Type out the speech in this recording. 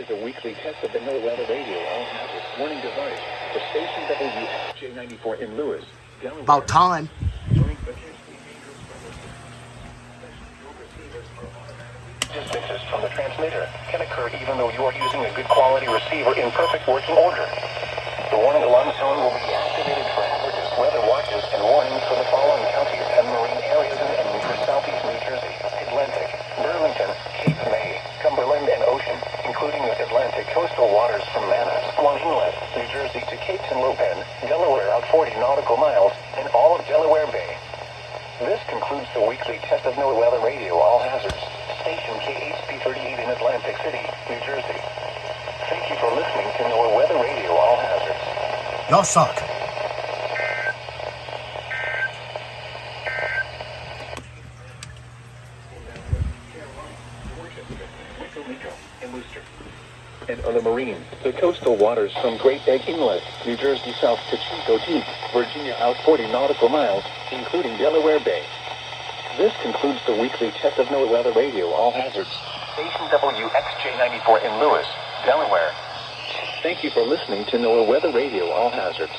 the weekly test of the NOAA Weather Radio all-hazard warning device for station WXJ94 in Lewis, Delaware. About time. Fixes from the transmitter can occur even though you are using a good quality receiver in perfect working order. The warning alarm tone will be activated for hazardous weather watches and warnings for the following counties and marine areas and for southeast New Jersey, Atlantic, Burlington, Cape May, Cumberland, and Ocean, including the Atlantic coastal waters from Manasquan Inlet, New Jersey to Cape Henlopen, Delaware out 40 nautical miles, and all of Delaware Bay. This concludes the weekly test of NOAA Weather Radio All Hazards, station KHB38 in Atlantic City, New Jersey. Thank you for listening to NOAA Weather Radio All Hazards. Y'all suck. And on the marine, the coastal waters from Great Egg Inlet, New Jersey south to Chico Deep, Virginia out 40 nautical miles, including Delaware Bay. This concludes the weekly test of NOAA Weather Radio All Hazards, station WXJ94 in Lewis, Delaware. Thank you for listening to NOAA Weather Radio All Hazards.